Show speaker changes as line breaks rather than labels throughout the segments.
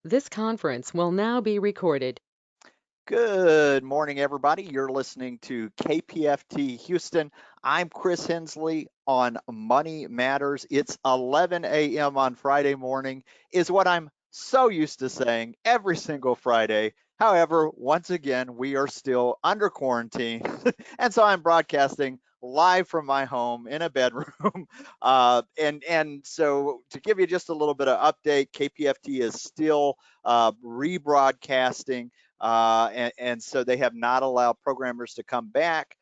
This conference will now be recorded.
Good morning, everybody. You're listening to KPFT Houston. I'm Chris Hensley on Money Matters. It's 11 a.m. on Friday morning, is what I'm so used to saying every single Friday. However, once again, we are still under quarantine. And so I'm broadcasting live from my home in a bedroom. And so to give you just a little bit of update, KPFT is still rebroadcasting and so they have not allowed programmers to come back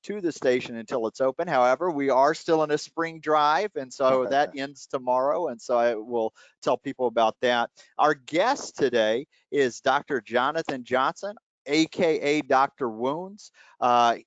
to the station until it's open. However, we are still in a spring drive, and so that ends tomorrow. And so I will tell people about that. Our guest today is Dr. Jonathan Johnson, aka Dr. Wounds.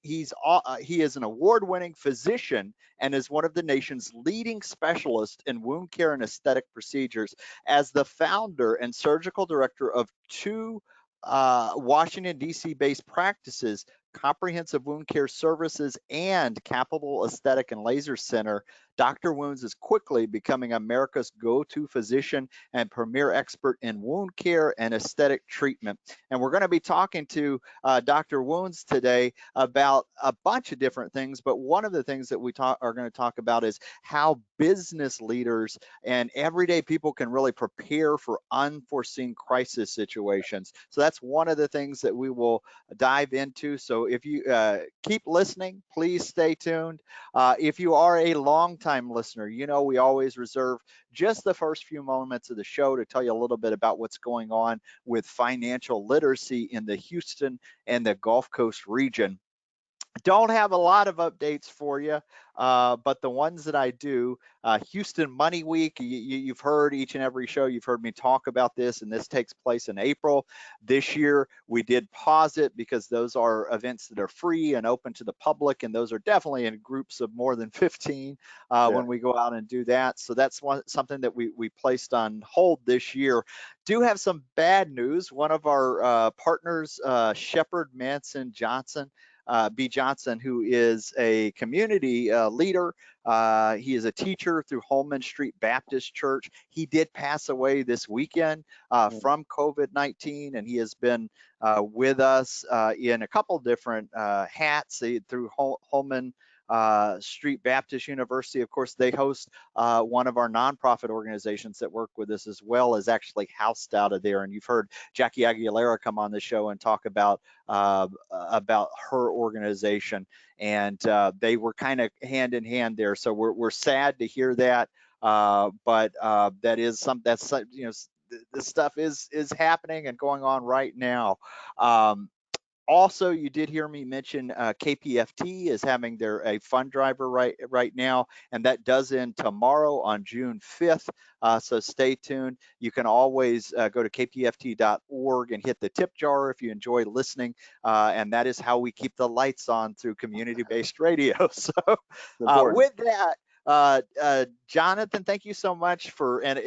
He is an award-winning physician and is one of the nation's leading specialists in wound care and aesthetic procedures. As the founder and surgical director of two Washington, D.C. based practices, Comprehensive Wound Care Services, and Capital Aesthetic and Laser Center, Dr. Wounds is quickly becoming America's go-to physician and premier expert in wound care and aesthetic treatment. And we're going to be talking to Dr. Wounds today about a bunch of different things, but one of the things that we are going to talk about is how business leaders and everyday people can really prepare for unforeseen crisis situations. So that's one of the things that we will dive into. So if you keep listening, please stay tuned. If you are a longtime listener, you know we always reserve just the first few moments of the show to tell you a little bit about what's going on with financial literacy in the Houston and the Gulf Coast region. Don't have a lot of updates for you, but the ones that I do, Houston Money Week, you've heard each and every show, you've heard me talk about this, and this takes place in April. This year, we did pause it because those are events that are free and open to the public, and those are definitely in groups of more than 15
Yeah.
when we go out and do that. So that's something that we placed on hold this year. Do have some bad news. One of our partners, Shepard Manson Johnson, B. Johnson, who is a community leader. He is a teacher through Holman Street Baptist Church. He did pass away this weekend from COVID-19, and he has been with us in a couple different hats through Holman Street Baptist University. Of course, they host one of our nonprofit organizations that work with us as well, as actually housed out of there. And you've heard Jackie Aguilera come on the show and talk about her organization, and they were kind of hand in hand there. So we're sad to hear that, but that is that's this stuff is happening and going on right now. Also, you did hear me mention KPFT is having a fund driver right now, and that does end tomorrow on June 5th. So stay tuned. You can always go to kpft.org and hit the tip jar if you enjoy listening, and that is how we keep the lights on through community-based radio. So with that, Jonathan, thank you so much for. And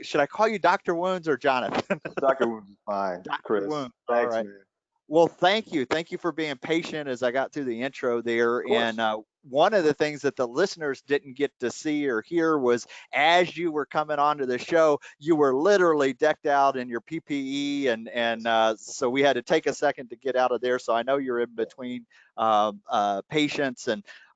should I call you Dr. Wounds or Jonathan?
Dr. Wounds is fine,
Dr.
Chris.
Wounds. All
Thanks,
right.
man.
Well, thank you. Thank you for being patient as I got through the intro there.
Of course.
And one of the things that the listeners didn't get to see or hear was as you were coming onto the show, you were literally decked out in your PPE. And so we had to take a second to get out of there. So I know you're in between patients.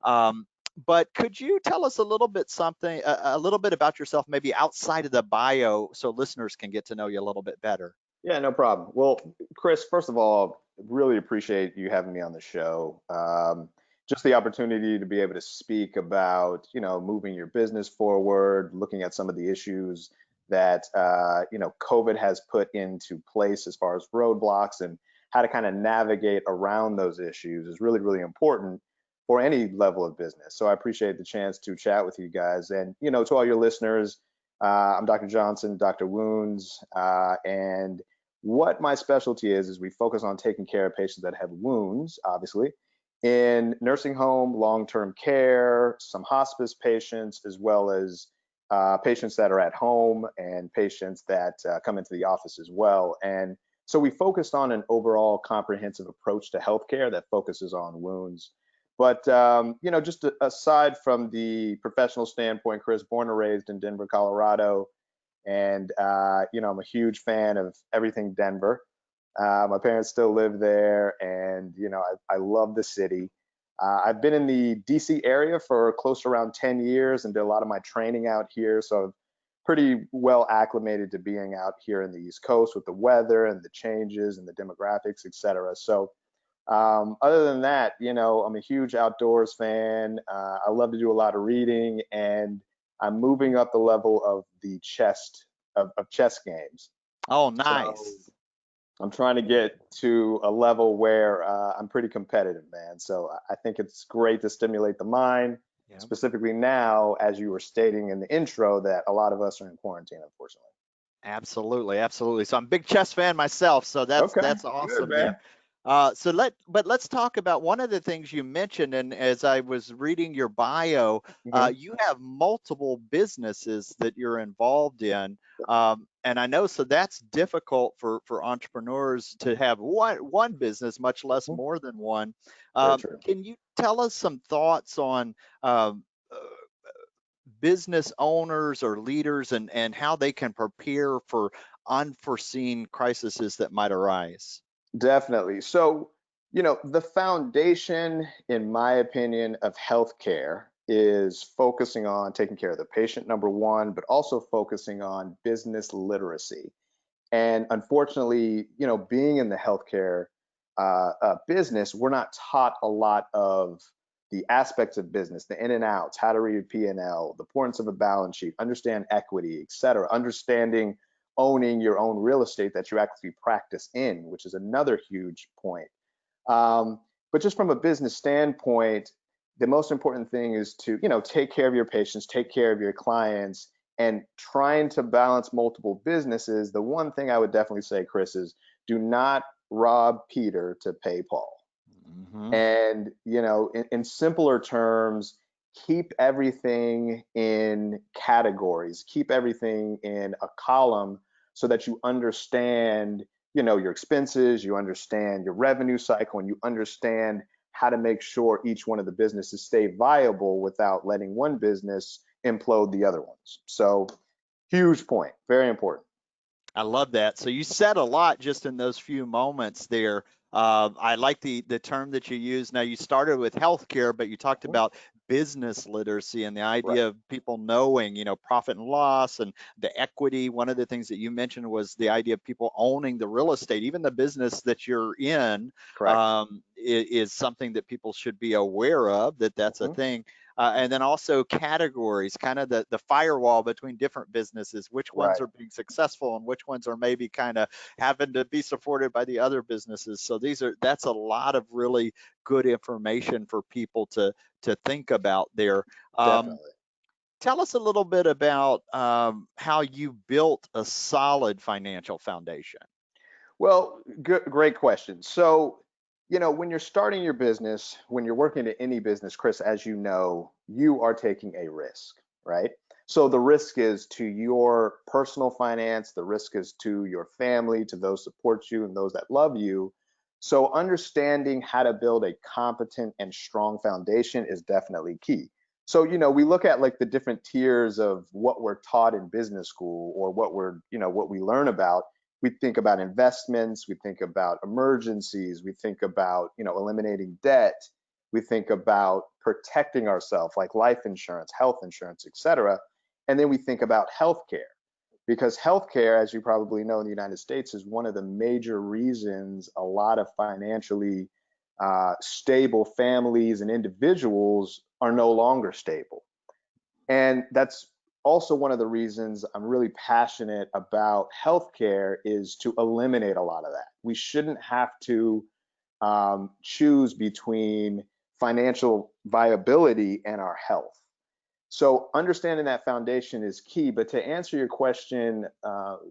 But could you tell us a little bit a little bit about yourself, maybe outside of the bio, so listeners can get to know you a little bit better?
Yeah, no problem. Well, Chris, first of all, really appreciate you having me on the show. Just the opportunity to be able to speak about, moving your business forward, looking at some of the issues that, COVID has put into place as far as roadblocks and how to kind of navigate around those issues is really, really important for any level of business. So I appreciate the chance to chat with you guys. And, to all your listeners, I'm Dr. Johnson, Dr. Wounds, and what my specialty is we focus on taking care of patients that have wounds, obviously, in nursing home, long-term care, some hospice patients, as well as patients that are at home and patients that come into the office as well. And so we focused on an overall comprehensive approach to healthcare that focuses on wounds. But just aside from the professional standpoint, Chris, born and raised in Denver, Colorado, And I'm a huge fan of everything Denver. My parents still live there, and I love the city. I've been in the DC area for close to around 10 years and did a lot of my training out here. So I'm pretty well acclimated to being out here in the East Coast with the weather and the changes and the demographics, et cetera. So other than that, I'm a huge outdoors fan. I love to do a lot of reading, and I'm moving up the level of the chess games.
Oh,
So
nice.
I'm trying to get to a level where I'm pretty competitive, man. So I think it's great to stimulate the mind,
Yeah.
specifically now, as you were stating in the intro, that a lot of us are in quarantine, unfortunately.
Absolutely, absolutely. So I'm a big chess fan myself, so
Okay,
that's
good,
awesome there.
man.
Let's talk about one of the things you mentioned, and as I was reading your bio,
Hmm.
you have multiple businesses that you're involved in, and I know so that's difficult for entrepreneurs to have one business, much less
Hmm.
more than one.
Very true.
Can you tell us some thoughts on um, uh, business owners or leaders and how they can prepare for unforeseen crises that might arise?
Definitely. So, the foundation, in my opinion, of healthcare is focusing on taking care of the patient, number one, but also focusing on business literacy. And unfortunately, being in the healthcare business, we're not taught a lot of the aspects of business, the in and outs, how to read a P&L, the importance of a balance sheet, understand equity, et cetera, understanding owning your own real estate that you actually practice in, which is another huge point. Um, but just from a business standpoint, the most important thing is to, take care of your patients, take care of your clients, and trying to balance multiple businesses. The one thing I would definitely say, Chris, is do not rob Peter to pay Paul.
Hmm.
And, in simpler terms, keep everything in categories, keep everything in a column so that you understand, your expenses, you understand your revenue cycle, and you understand how to make sure each one of the businesses stay viable without letting one business implode the other ones. So huge point, very important.
I love that. So you said a lot just in those few moments there. I like the term that you use. Now you started with healthcare, but you talked
Mhm.
about business literacy and the
Right.
idea of people knowing, profit and loss and the equity. One of the things that you mentioned was the idea of people owning the real estate, even the business that you're in,
Correct.
is something that people should be aware of. That's a
Hmm.
thing. And then also categories, kind of the firewall between different businesses, which ones
Right.
are being successful and which ones are maybe kind of having to be supported by the other businesses. So that's a lot of really good information for people to think about there. Um,
Definitely.
Tell us a little bit about how you built a solid financial foundation.
Well, good, great question. So, when you're starting your business, when you're working at any business, Chris, as you know, you are taking a risk, right? So the risk is to your personal finance, the risk is to your family, to those support you and those that love you. So understanding how to build a competent and strong foundation is definitely key. So, we look at like the different tiers of what we're taught in business school or what we learn about. We think about investments, we think about emergencies, we think about, eliminating debt, we think about protecting ourselves like life insurance, health insurance, et cetera. And then we think about healthcare, because healthcare, as you probably know, in the United States is one of the major reasons a lot of financially stable families and individuals are no longer stable. And that's also one of the reasons I'm really passionate about healthcare is to eliminate a lot of that. We shouldn't have to choose between financial viability and our health. So understanding that foundation is key. But to answer your question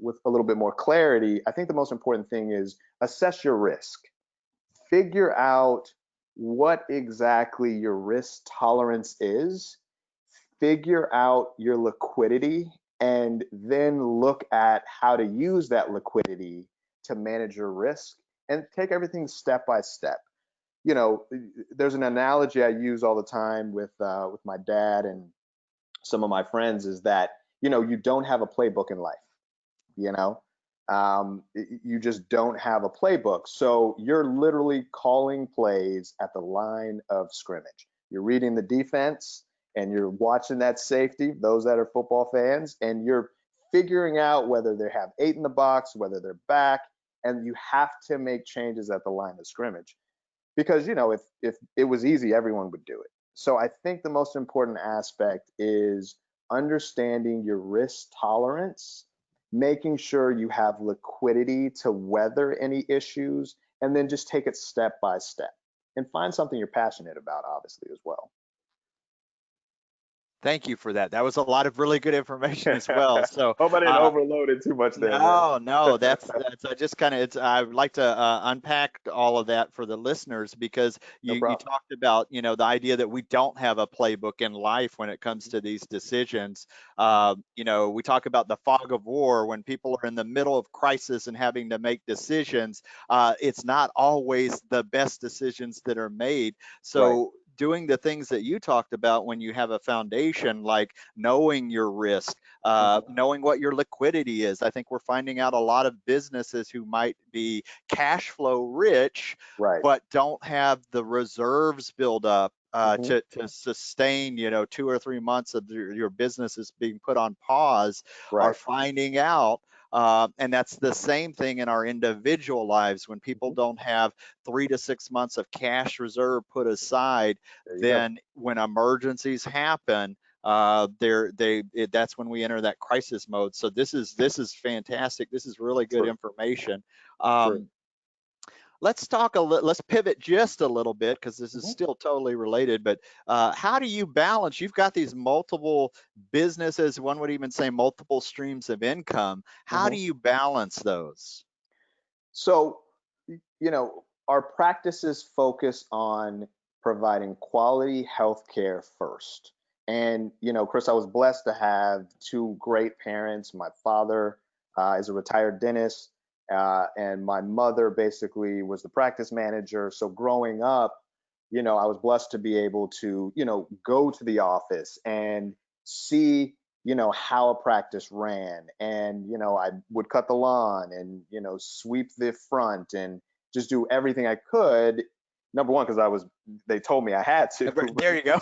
with a little bit more clarity, I think the most important thing is assess your risk. Figure out what exactly your risk tolerance is, figure out your liquidity, and then look at how to use that liquidity to manage your risk and take everything step by step. There's an analogy I use all the time with my dad and some of my friends is that you don't have a playbook in life, you know. You just don't have a playbook. So you're literally calling plays at the line of scrimmage. You're reading the defense and you're watching that safety, those that are football fans, and you're figuring out whether they have 8 in the box, whether they're back, and you have to make changes at the line of scrimmage. Because, if it was easy, everyone would do it. So I think the most important aspect is understanding your risk tolerance, making sure you have liquidity to weather any issues, and then just take it step by step and find something you're passionate about, obviously, as well.
Thank you for that. That was a lot of really good information as well. So,
Hope I didn't overload it too much there, man.
no, that's I just kind of I would like to unpack all of that for the listeners, because
No
you
problem.
talked about the idea that we don't have a playbook in life when it comes to these decisions. We talk about the fog of war when people are in the middle of crisis and having to make decisions. It's not always the best decisions that are made.
Right.
So doing the things that you talked about when you have a foundation, like knowing your risk, knowing what your liquidity is. I think we're finding out a lot of businesses who might be cash flow rich,
Right.
but don't have the reserves build up
Hmm.
to sustain, 2 or 3 months of your business is being put on pause, are
Right.
finding out. And that's the same thing in our individual lives. When people
Hmm.
don't have 3 to 6 months of cash reserve put aside,
There you go.
then when emergencies happen, that's when we enter that crisis mode. So this is fantastic. This is really good
True.
information.
True.
Let's pivot just a little bit, because this is
Hmm.
still totally related. But how do you balance? You've got these multiple businesses, one would even say multiple streams of income. How do
Hmm.
you balance those?
So, our practices focus on providing quality healthcare first. And, Chris, I was blessed to have two great parents. My father is a retired dentist, and my mother basically was the practice manager. So growing up, I was blessed to be able to, go to the office and see how a practice ran, and I would cut the lawn and sweep the front and just do everything I could. Number one, because they told me I had to,
There you go.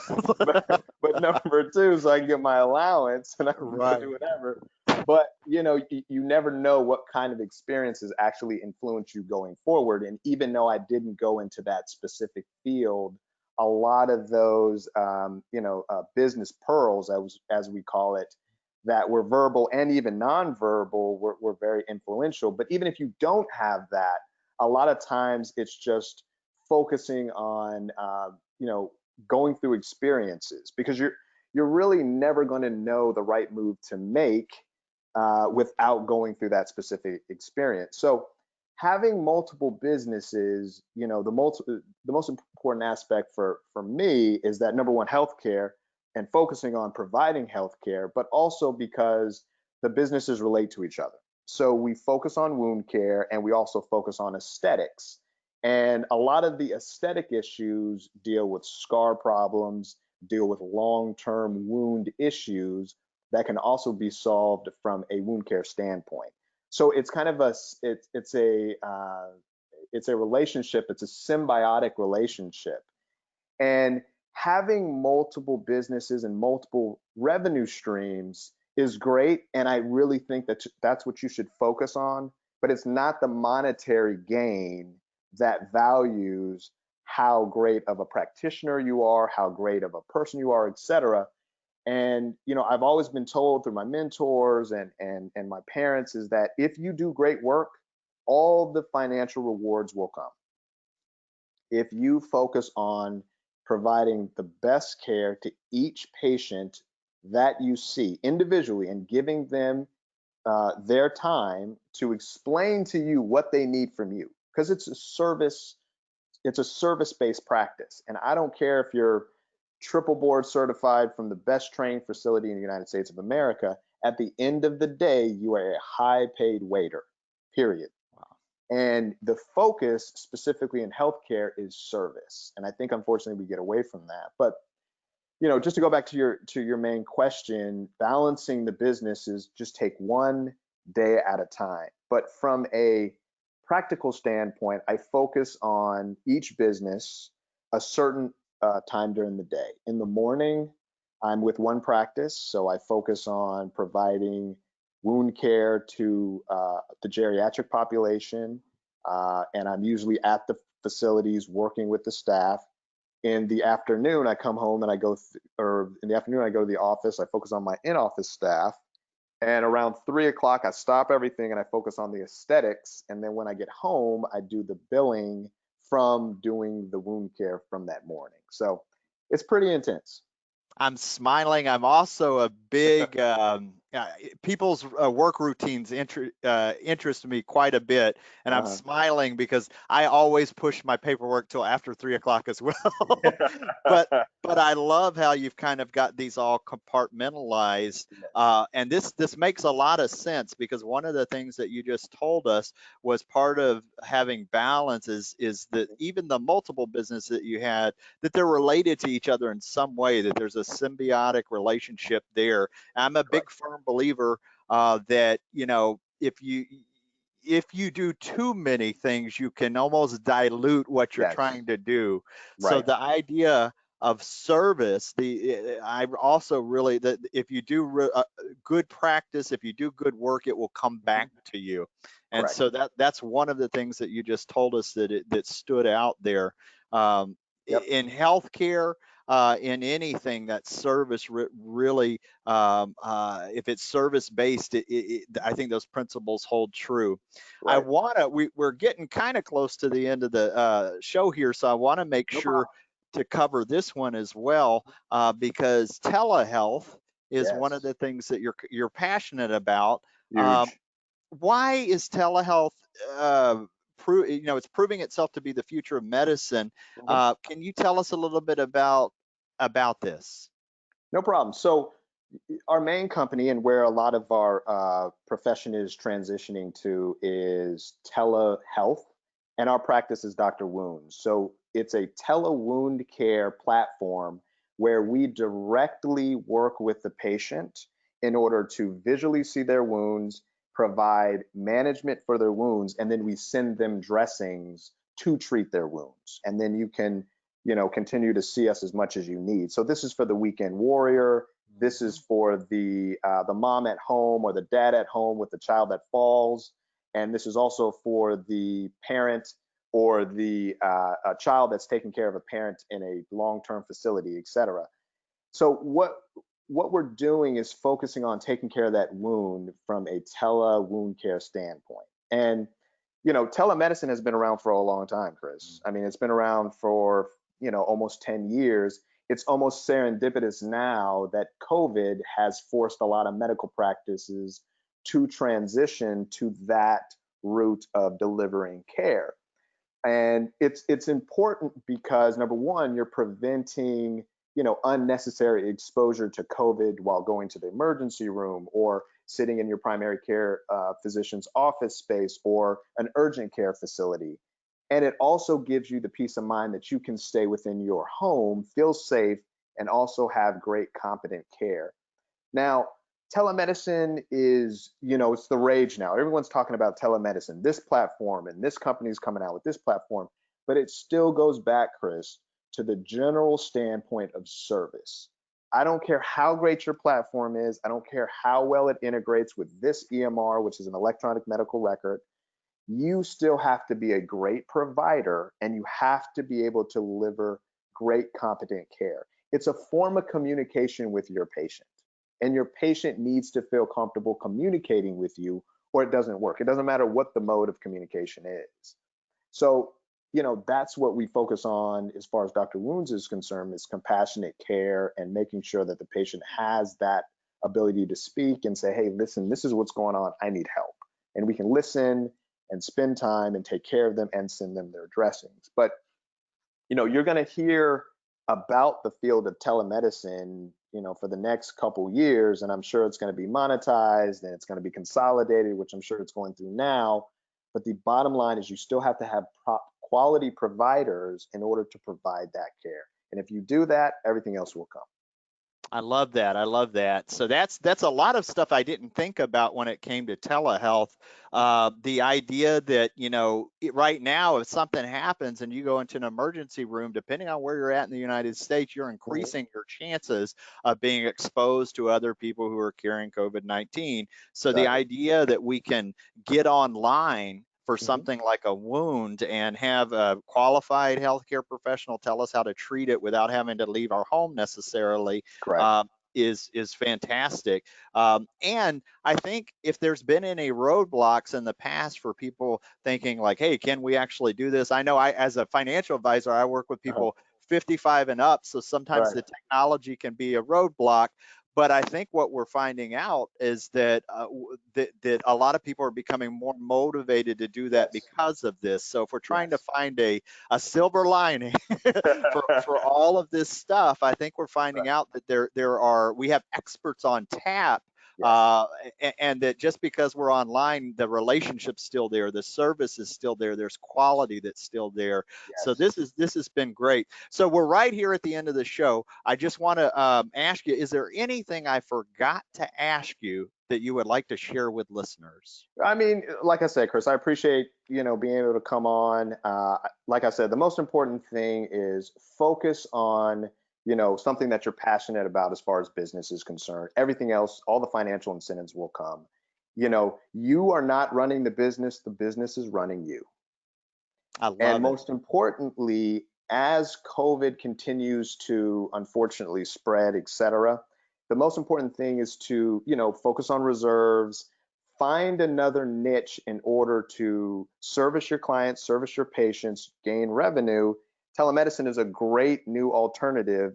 but number two, so I can get my allowance and I can go
Right.
do whatever. But you never know what kind of experiences actually influence you going forward. And even though I didn't go into that specific field, a lot of those business pearls, as we call it, that were verbal and even nonverbal, were very influential. But even if you don't have that, a lot of times it's just focusing on going through experiences, because you're really never going to know the right move to make without going through that specific experience. So having multiple businesses, the most important aspect for me is that, number one, healthcare, and focusing on providing healthcare, but also because the businesses relate to each other. So we focus on wound care and we also focus on aesthetics. And a lot of the aesthetic issues deal with scar problems, deal with long-term wound issues that can also be solved from a wound care standpoint. So it's kind of it's a relationship. It's a symbiotic relationship, and having multiple businesses and multiple revenue streams is great. And I really think that that's what you should focus on. But it's not the monetary gain that values how great of a practitioner you are, how great of a person you are, et cetera. And I've always been told through my mentors and my parents is that if you do great work, all the financial rewards will come. If you focus on providing the best care to each patient that you see individually and giving them their time to explain to you what they need from you, because it's a service-based practice. And I don't care if you're triple board certified from the best trained facility in the United States of America. At the end of the day, you are a high paid waiter, period. And the focus specifically in healthcare is service. And I think unfortunately we get away from that. But just to go back to your main question, balancing the business is just take one day at a time. But from a practical standpoint, I focus on each business a certain time during the day. In the morning, I'm with one practice, so I focus on providing wound care to the geriatric population, and I'm usually at the facilities working with the staff. In the afternoon, I come home and or in the afternoon, I go to the office. I focus on my in-office staff. And around 3 o'clock, I stop everything and I focus on the aesthetics. And then when I get home, I do the billing from doing the wound care from that morning. So it's pretty intense.
I'm smiling. I'm also a big people's work routines interest me quite a bit, and I'm
Uh-huh.
smiling because I always push my paperwork till after 3 o'clock as well. but but I love how you've kind of got these all compartmentalized, and this makes a lot of sense because one of the things that you just told us was part of having balance is that even the multiple business that you had, that they're related to each other in some way, that there's a symbiotic relationship there. I'm a
Correct.
big firm believer that, if you do too many things, you can almost dilute what you're
Yes.
trying to do. So
Right.
the idea of service, I also really, that if you do good practice, if you do good work, it will come back
Mhm.
to you. And
Correct.
so that's one of the things that you just told us that stood out there. Um,
Yep.
in healthcare, in anything, that service really, if it's service based, I think those principles hold true.
Right.
We're getting kind of close to the end of the show here, so I want to make
No
sure
problem.
to cover this one as well, because telehealth is one of
Yes.
the things that you're passionate about. Um,
Huge.
why is telehealth it's proving itself to be the future of medicine?
Mhm.
Can you tell us a little bit about this?
No problem. So our main company and where a lot of our profession is transitioning to is telehealth, and our practice is Dr.Wounds. So it's a tele-wound care platform where we directly work with the patient in order to visually see their wounds, provide management for their wounds, and then we send them dressings to treat their wounds. And then you can, continue to see us as much as you need. So this is for the weekend warrior. This is
Mhm.
for the mom at home or the dad at home with the child that falls, and this is also for the parent or the a child that's taking care of a parent in a long-term facility, etc. So what we're doing is focusing on taking care of that wound from a tele-wound care standpoint. And telemedicine has been around for a long time, Chris. I mean, it's been around for, almost 10 years. It's almost serendipitous now that COVID has forced a lot of medical practices to transition to that route of delivering care. And it's important because number one, you're preventing unnecessary exposure to COVID while going to the emergency room or sitting in your primary care physician's office space or an urgent care facility. And it also gives you the peace of mind that you can stay within your home, feel safe, and also have great competent care. Now, telemedicine is, it's the rage now. Everyone's talking about telemedicine, this platform, and this company's coming out with this platform. But it still goes back, Chris, to the general standpoint of service. I don't care how great your platform is. I don't care how well it integrates with this EMR, which is an electronic medical record. You still have to be a great provider and you have to be able to deliver great, competent care. It's a form of communication with your patient, and your patient needs to feel comfortable communicating with you or it doesn't work. It doesn't matter what the mode of communication is. So, that's what we focus on as far as Dr.Wounds is concerned, is compassionate care and making sure that the patient has that ability to speak and say, hey, listen, this is what's going on. I need help. And we can listen and spend time and take care of them and send them their dressings. But, you're going to hear about the field of telemedicine, for the next couple years, and I'm sure it's going to be monetized and it's going to be consolidated, which I'm sure it's going through now. But the bottom line is you still have to have quality providers in order to provide that care. And if you do that, everything else will come.
I love that. I love that. So that's a lot of stuff I didn't think about when it came to telehealth. The idea that, right now, if something happens and you go into an emergency room, depending on where you're at in the United States, you're
Mhm.
increasing your chances of being exposed to other people who are carrying COVID-19. So the
Exactly.
idea that we can get online for
Hmm.
something like a wound and have a qualified healthcare professional tell us how to treat it without having to leave our home necessarily,
Correct.
um, is fantastic. And I think if there's been any roadblocks in the past for people thinking like, hey, can we actually do this? I know as a financial advisor, I work with
Uh-huh.
people 55 and up, so sometimes
Right.
the technology can be a roadblock. But I think what we're finding out is that, that a lot of people are becoming more motivated to do that
Yes.
because of this. So if we're trying to
Yes.
find a silver lining for all of this stuff, I think we're finding
Right.
out that we have experts on tap,
Yes.
and that just because we're online, the relationship's still there, the service is still there, there's quality that's still there. So
Yes.
this has been great. So we're right here at the end of the show. I just want to ask you: is there anything I forgot to ask you that you would like to share with listeners?
I mean, like I said, Chris, I appreciate, being able to come on. Like I said, the most important thing is focus on, something that you're passionate about as far as business is concerned. Everything else, all the financial incentives will come. You are not running the business is running you.
I
And
love it.
most importantly, as COVID continues to unfortunately spread, et cetera, the most important thing is to, focus on reserves, find another niche in order to service your clients, service your patients, gain revenue. Telemedicine is a great new alternative,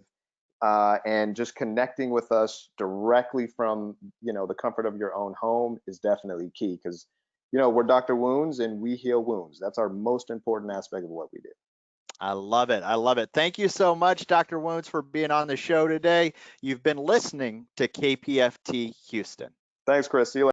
and just connecting with us directly from, the comfort of your own home is definitely key because, we're Dr. Wounds and we heal wounds. That's our most important aspect of what we do.
I love it. I love it. Thank you so much, Dr. Wounds, for being on the show today. You've been listening to KPFT Houston.
Thanks, Chris. See you later.